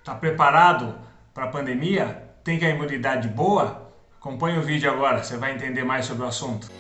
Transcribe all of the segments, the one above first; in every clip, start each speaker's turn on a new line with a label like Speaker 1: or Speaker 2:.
Speaker 1: Está preparado para a pandemia? Tem que a imunidade boa? Acompanhe o vídeo agora, você vai entender mais sobre o assunto.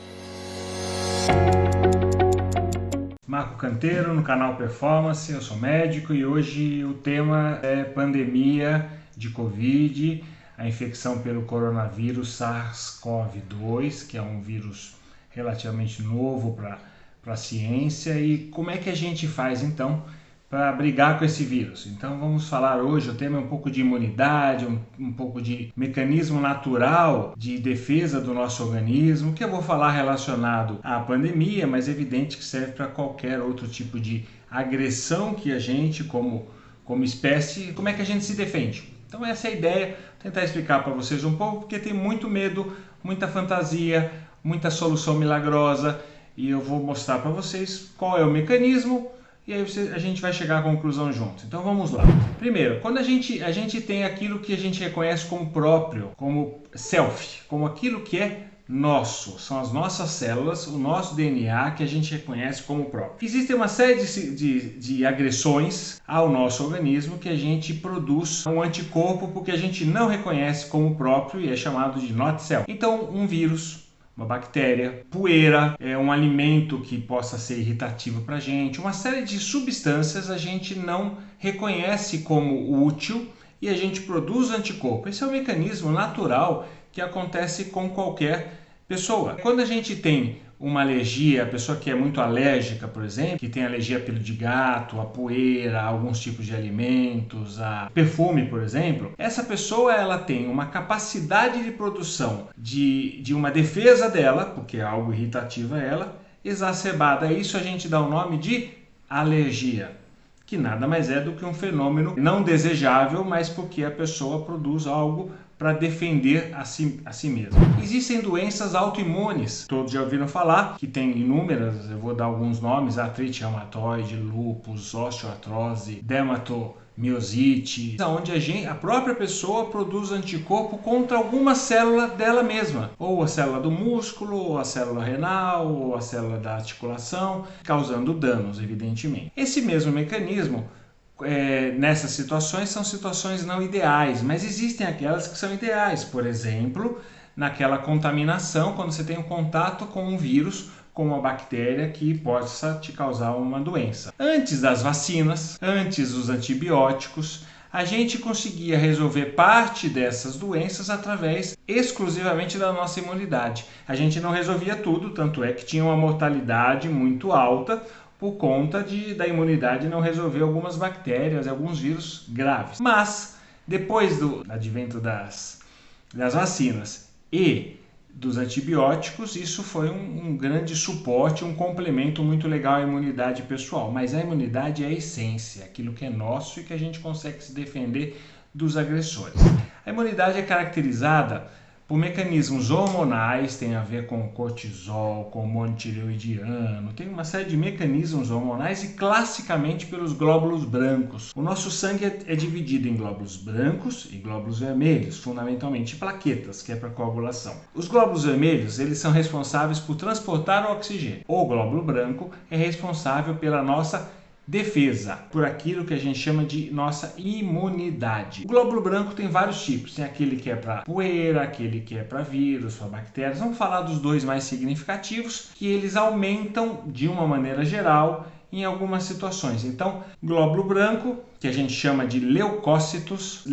Speaker 1: Marco Canteiro, no canal Performance, eu sou médico e hoje o tema é pandemia de Covid, a infecção pelo coronavírus SARS-CoV-2, que é um vírus relativamente novo para a ciência, e como é que a gente faz então para brigar com esse vírus. Então vamos falar hoje, o tema é um pouco de imunidade, um pouco de mecanismo natural de defesa do nosso organismo, que eu vou falar relacionado à pandemia, mas é evidente que serve para qualquer outro tipo de agressão que a gente, como espécie, como é que a gente se defende. Então essa é a ideia, tentar explicar para vocês um pouco, porque tem muito medo, muita fantasia, muita solução milagrosa, e eu vou mostrar para vocês qual é o mecanismo, e aí a gente vai chegar à conclusão junto. Então vamos lá. Primeiro, quando a gente tem aquilo que a gente reconhece como próprio, como self, como aquilo que é nosso, são as nossas células, o nosso DNA que a gente reconhece como próprio. Existem uma série de agressões ao nosso organismo que a gente produz um anticorpo porque a gente não reconhece como próprio e é chamado de not self. Então um vírus, uma bactéria, poeira, um alimento que possa ser irritativo para a gente, uma série de substâncias a gente não reconhece como útil e a gente produz anticorpo. Esse é um mecanismo natural que acontece com qualquer pessoa. Quando a gente tem uma alergia, a pessoa que é muito alérgica, por exemplo, que tem alergia a pelo de gato, a poeira, a alguns tipos de alimentos, a perfume, por exemplo, essa pessoa ela tem uma capacidade de produção de uma defesa dela, porque é algo irritativo a ela, exacerbada. A isso a gente dá o nome de alergia, que nada mais é do que um fenômeno não desejável, mas porque a pessoa produz algo para defender a si mesma. Existem doenças autoimunes, todos já ouviram falar, que tem inúmeras, eu vou dar alguns nomes: artrite reumatoide, lúpus, osteoartrose, dermatomiosite, onde a própria pessoa produz anticorpo contra alguma célula dela mesma, ou a célula do músculo, ou a célula renal, ou a célula da articulação, causando danos, evidentemente. Esse mesmo mecanismo, nessas situações, são situações não ideais, mas existem aquelas que são ideais. Por exemplo, naquela contaminação, quando você tem um contato com um vírus, com uma bactéria que possa te causar uma doença. Antes das vacinas, antes dos antibióticos, a gente conseguia resolver parte dessas doenças exclusivamente da nossa imunidade. A gente não resolvia tudo, tanto é que tinha uma mortalidade muito alta por conta da imunidade não resolver algumas bactérias e alguns vírus graves. Mas, depois do advento das vacinas e dos antibióticos, isso foi um grande suporte, um complemento muito legal à imunidade pessoal. Mas a imunidade é a essência, aquilo que é nosso e que a gente consegue se defender dos agressores. A imunidade é caracterizada por mecanismos hormonais, tem a ver com cortisol, com hormônio tireoidiano, tem uma série de mecanismos hormonais e classicamente pelos glóbulos brancos. O nosso sangue é dividido em glóbulos brancos e glóbulos vermelhos, fundamentalmente plaquetas, que é para coagulação. Os glóbulos vermelhos, eles são responsáveis por transportar o oxigênio. O glóbulo branco é responsável pela nossa defesa, por aquilo que a gente chama de nossa imunidade. O glóbulo branco tem vários tipos, tem aquele que é para poeira, aquele que é para vírus, para bactérias. Vamos falar dos dois mais significativos, que eles aumentam de uma maneira geral em algumas situações. Então, glóbulo branco, que a gente chama de leucócitos,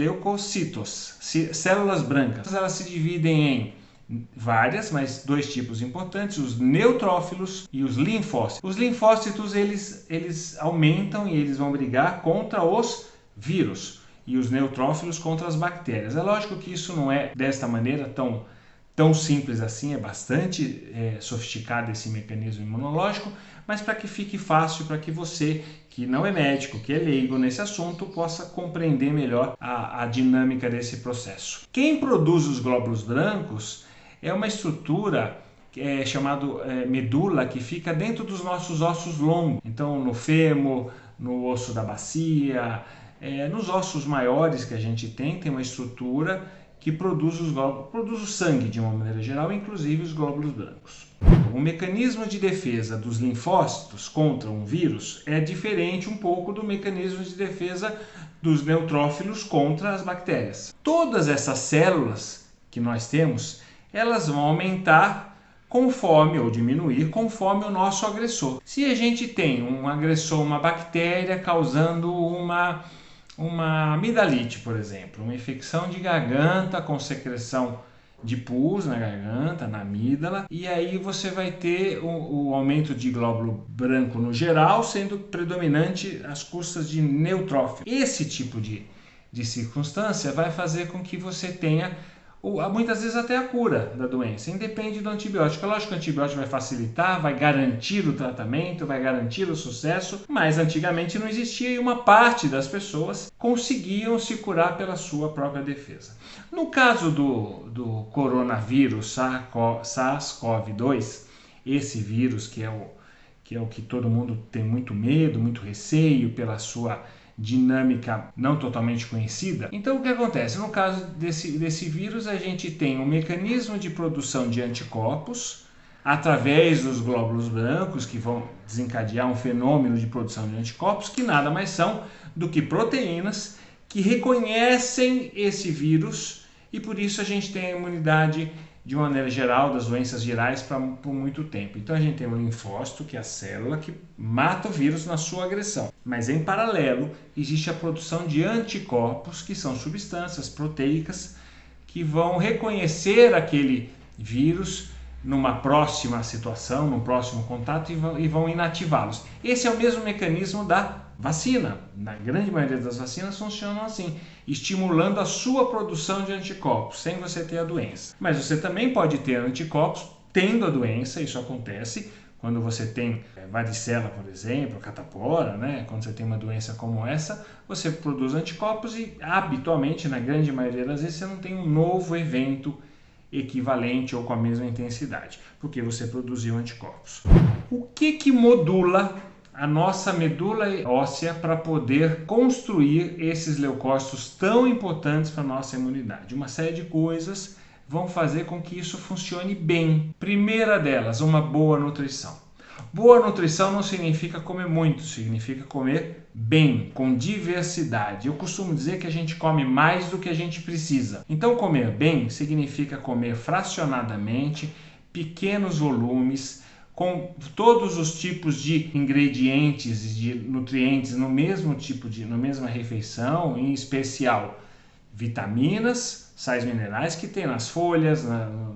Speaker 1: células brancas, elas se dividem em várias, mas dois tipos importantes: os neutrófilos e os linfócitos. Os linfócitos eles aumentam e eles vão brigar contra os vírus, e os neutrófilos contra as bactérias. É lógico que isso não é desta maneira tão simples assim, é bastante sofisticado esse mecanismo imunológico, mas para que fique fácil, para que você, que não é médico, que é leigo nesse assunto, possa compreender melhor a dinâmica desse processo. Quem produz os glóbulos brancos é uma estrutura chamada medula, que fica dentro dos nossos ossos longos. Então, no fêmur, no osso da bacia, nos ossos maiores que a gente tem uma estrutura que produz o sangue de uma maneira geral, inclusive os glóbulos brancos. O mecanismo de defesa dos linfócitos contra um vírus é diferente um pouco do mecanismo de defesa dos neutrófilos contra as bactérias. Todas essas células que nós temos, elas vão aumentar conforme, ou diminuir, conforme o nosso agressor. Se a gente tem um agressor, uma bactéria causando uma amidalite, por exemplo, uma infecção de garganta com secreção de pus na garganta, na amígdala, e aí você vai ter o aumento de glóbulo branco no geral, sendo predominante às custas de neutrófilo. Esse tipo de circunstância vai fazer com que você tenha muitas vezes até a cura da doença, independe do antibiótico. Lógico que o antibiótico vai facilitar, vai garantir o tratamento, vai garantir o sucesso, mas antigamente não existia e uma parte das pessoas conseguiam se curar pela sua própria defesa. No caso do coronavírus SARS-CoV-2, esse vírus que é o que todo mundo tem muito medo, muito receio pela sua dinâmica não totalmente conhecida. Então o que acontece? No caso desse vírus, a gente tem um mecanismo de produção de anticorpos através dos glóbulos brancos que vão desencadear um fenômeno de produção de anticorpos que nada mais são do que proteínas que reconhecem esse vírus e por isso a gente tem a imunidade de uma maneira geral das doenças virais por muito tempo. Então a gente tem o linfócito, que é a célula que mata o vírus na sua agressão. Mas em paralelo existe a produção de anticorpos, que são substâncias proteicas que vão reconhecer aquele vírus numa próxima situação, num próximo contato e vão inativá-los. Esse é o mesmo mecanismo da vacina. Na grande maioria das vacinas funcionam assim, estimulando a sua produção de anticorpos, sem você ter a doença. Mas você também pode ter anticorpos tendo a doença, isso acontece quando você tem varicela, por exemplo, catapora, né? Quando você tem uma doença como essa, você produz anticorpos e habitualmente, na grande maioria das vezes, você não tem um novo evento equivalente ou com a mesma intensidade, porque você produziu anticorpos. O que modula a nossa medula óssea para poder construir esses leucócitos tão importantes para a nossa imunidade? Uma série de coisas vão fazer com que isso funcione bem. Primeira delas, uma boa nutrição. Boa nutrição não significa comer muito, significa comer bem, com diversidade. Eu costumo dizer que a gente come mais do que a gente precisa. Então, comer bem significa comer fracionadamente, pequenos volumes, com todos os tipos de ingredientes e de nutrientes na mesma refeição, em especial vitaminas, sais minerais que tem nas folhas,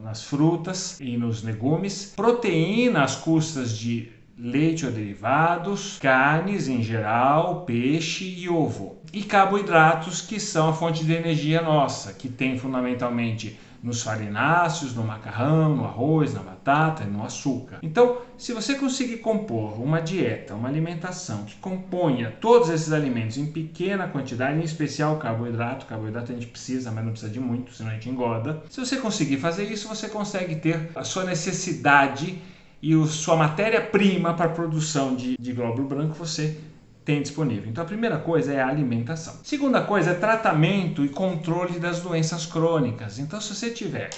Speaker 1: nas frutas e nos legumes, proteína às custas de leite ou derivados, carnes em geral, peixe e ovo, e carboidratos que são a fonte de energia nossa, que tem fundamentalmente nos farináceos, no macarrão, no arroz, na batata e no açúcar. Então, se você conseguir compor uma dieta, uma alimentação que componha todos esses alimentos em pequena quantidade, em especial carboidrato a gente precisa, mas não precisa de muito, senão a gente engorda. Se você conseguir fazer isso, você consegue ter a sua necessidade e a sua matéria-prima para a produção de glóbulo branco, você tem disponível. Então a primeira coisa é a alimentação. Segunda coisa é tratamento e controle das doenças crônicas. Então se você tiver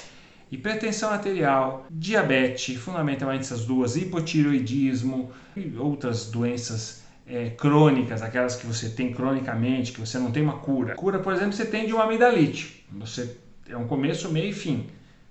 Speaker 1: hipertensão arterial, diabetes, fundamentalmente essas duas, hipotireoidismo e outras doenças crônicas, aquelas que você tem cronicamente, que você não tem uma cura. Cura, por exemplo, você tem de uma amidalite. Você é um começo, meio e fim.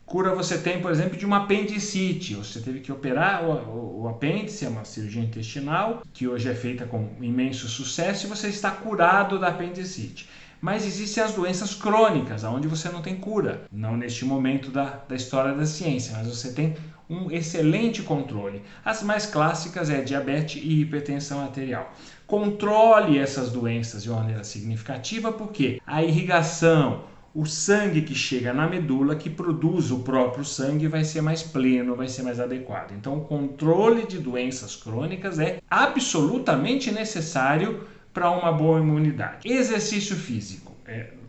Speaker 1: Cura você tem, por exemplo, de uma apendicite. Você teve que operar o apêndice, é uma cirurgia intestinal, que hoje é feita com imenso sucesso, e você está curado da apendicite. Mas existem as doenças crônicas, onde você não tem cura. Não neste momento da história da ciência, mas você tem um excelente controle. As mais clássicas é diabetes e hipertensão arterial. Controle essas doenças de uma maneira significativa, porque a irrigação, o sangue que chega na medula, que produz o próprio sangue, vai ser mais pleno, vai ser mais adequado. Então, o controle de doenças crônicas é absolutamente necessário para uma boa imunidade. Exercício físico,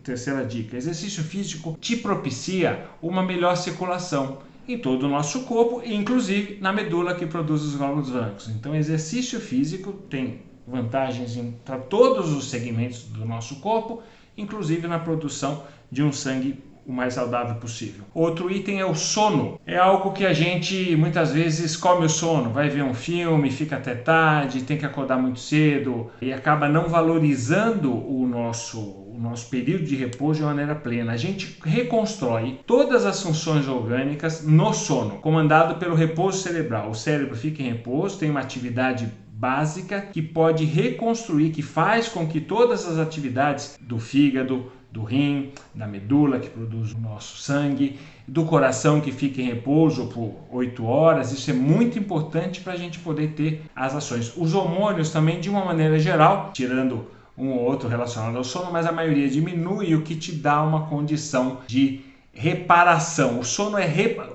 Speaker 1: terceira dica. Exercício físico te propicia uma melhor circulação em todo o nosso corpo, inclusive na medula que produz os glóbulos brancos. Então, exercício físico tem vantagens para todos os segmentos do nosso corpo, inclusive na produção de um sangue o mais saudável possível. Outro item é o sono. É algo que a gente muitas vezes come o sono, vai ver um filme, fica até tarde, tem que acordar muito cedo e acaba não valorizando o nosso período de repouso de maneira plena. A gente reconstrói todas as funções orgânicas no sono, comandado pelo repouso cerebral. O cérebro fica em repouso, tem uma atividade básica que pode reconstruir, que faz com que todas as atividades do fígado, do rim, da medula que produz o nosso sangue, do coração que fica em repouso por 8 horas, isso é muito importante para a gente poder ter as ações. Os hormônios também, de uma maneira geral, tirando um ou outro relacionado ao sono, mas a maioria diminui, o que te dá uma condição de reparação. O sono é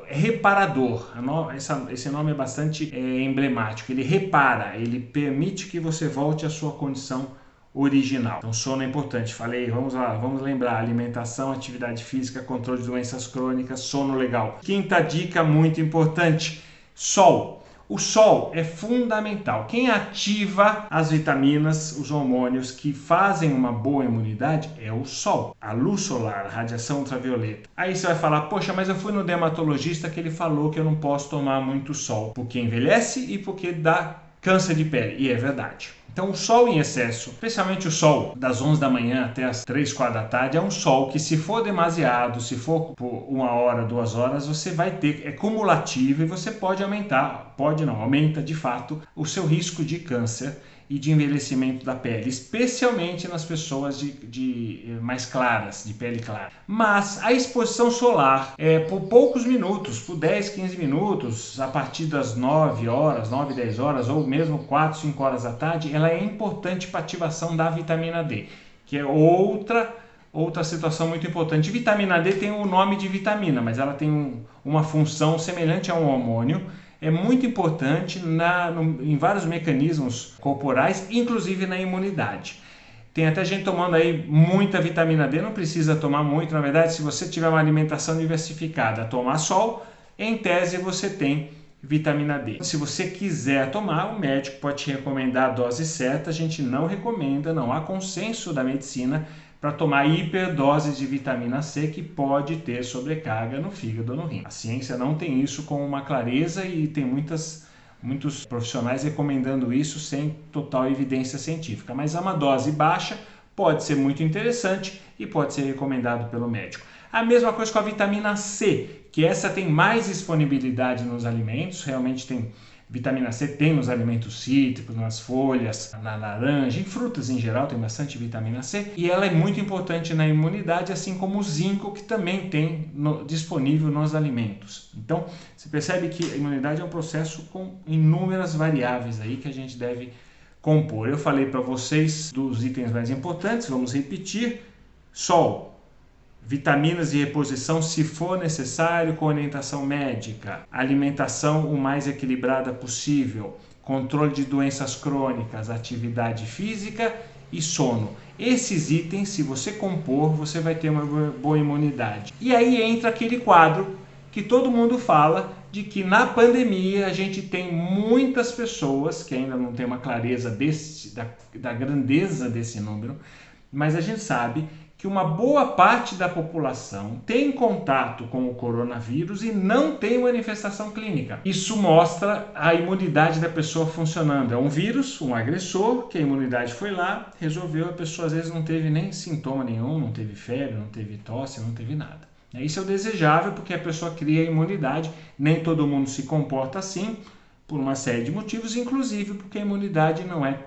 Speaker 1: reparador. Esse nome é bastante emblemático. Ele repara, ele permite que você volte à sua condição original. Então, sono é importante. Falei, vamos lá, vamos lembrar: alimentação, atividade física, controle de doenças crônicas, sono legal. Quinta dica muito importante: sol. O sol é fundamental. Quem ativa as vitaminas, os hormônios que fazem uma boa imunidade é o sol. A luz solar, a radiação ultravioleta. Aí você vai falar, poxa, mas eu fui no dermatologista que ele falou que eu não posso tomar muito sol, porque envelhece e porque dá câncer de pele. E é verdade. Então, o sol em excesso, especialmente o sol das 11 da manhã até as 3, 4 da tarde, é um sol que, se for demasiado, se for por 1 hora, 2 horas, você vai ter, é cumulativo, e você pode aumentar, aumenta de fato o seu risco de câncer e de envelhecimento da pele, especialmente nas pessoas mais claras, de pele clara. Mas a exposição solar por poucos minutos, por 10, 15 minutos, a partir das 9 horas, 9, 10 horas, ou mesmo 4, 5 horas da tarde, ela é importante para a ativação da vitamina D, que é outra situação muito importante. Vitamina D tem o nome de vitamina, mas ela tem uma função semelhante a um hormônio. É muito importante em vários mecanismos corporais, inclusive na imunidade. Tem até gente tomando aí muita vitamina D, não precisa tomar muito. Na verdade, se você tiver uma alimentação diversificada, tomar sol, em tese você tem vitamina D. Se você quiser tomar, o médico pode te recomendar a dose certa. A gente não recomenda, não há consenso da medicina para tomar hiperdose de vitamina C, que pode ter sobrecarga no fígado ou no rim. A ciência não tem isso com uma clareza e tem muitos profissionais recomendando isso sem total evidência científica. Mas uma dose baixa pode ser muito interessante e pode ser recomendado pelo médico. A mesma coisa com a vitamina C, que essa tem mais disponibilidade nos alimentos, realmente tem. Vitamina C tem nos alimentos cítricos, nas folhas, na laranja, em frutas em geral tem bastante vitamina C, e ela é muito importante na imunidade, assim como o zinco, que também tem disponível nos alimentos. Então, você percebe que a imunidade é um processo com inúmeras variáveis aí que a gente deve compor. Eu falei para vocês dos itens mais importantes, vamos repetir: sol, vitaminas de reposição se for necessário, com orientação médica, alimentação o mais equilibrada possível, controle de doenças crônicas, atividade física e sono. Esses itens, se você compor, você vai ter uma boa imunidade. E aí entra aquele quadro que todo mundo fala, de que na pandemia a gente tem muitas pessoas que ainda não tem uma clareza da grandeza desse número, mas a gente sabe que uma boa parte da população tem contato com o coronavírus e não tem manifestação clínica. Isso mostra a imunidade da pessoa funcionando. É um vírus, um agressor, que a imunidade foi lá, resolveu, a pessoa às vezes não teve nem sintoma nenhum, não teve febre, não teve tosse, não teve nada. Isso é o desejável, porque a pessoa cria imunidade. Nem todo mundo se comporta assim, por uma série de motivos, inclusive porque a imunidade não é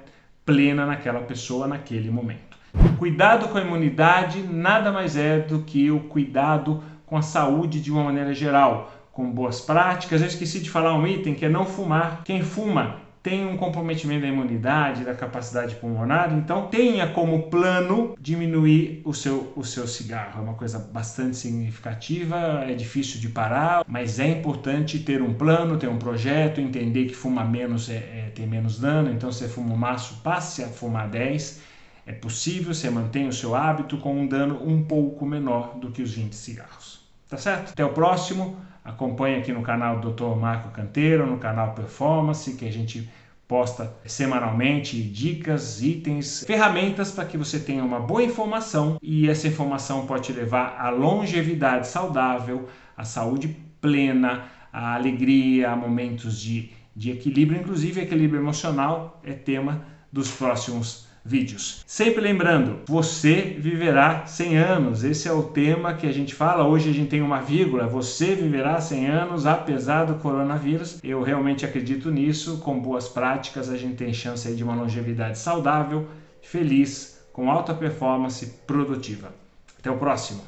Speaker 1: plena naquela pessoa naquele momento. Cuidado com a imunidade nada mais é do que o cuidado com a saúde de uma maneira geral, com boas práticas. Eu esqueci de falar um item, que é não fumar. Quem fuma tem um comprometimento da imunidade, da capacidade pulmonar, então tenha como plano diminuir o seu cigarro. É uma coisa bastante significativa, é difícil de parar, mas é importante ter um plano, ter um projeto, entender que fumar menos tem menos dano. Então, se você fuma um maço, passe a fumar 10. É possível, você mantém o seu hábito com um dano um pouco menor do que os 20 cigarros. Tá certo? Até o próximo. Acompanhe aqui no canal Dr. Marco Canteiro, no canal Performance, que a gente posta semanalmente dicas, itens, ferramentas para que você tenha uma boa informação, e essa informação pode te levar à longevidade saudável, à saúde plena, à alegria, a momentos de equilíbrio, inclusive equilíbrio emocional é tema dos próximos vídeos. Sempre lembrando, você viverá 100 anos, esse é o tema que a gente fala. Hoje a gente tem uma vírgula, você viverá 100 anos apesar do coronavírus. Eu realmente acredito nisso. Com boas práticas a gente tem chance aí de uma longevidade saudável, feliz, com alta performance, produtiva. Até o próximo!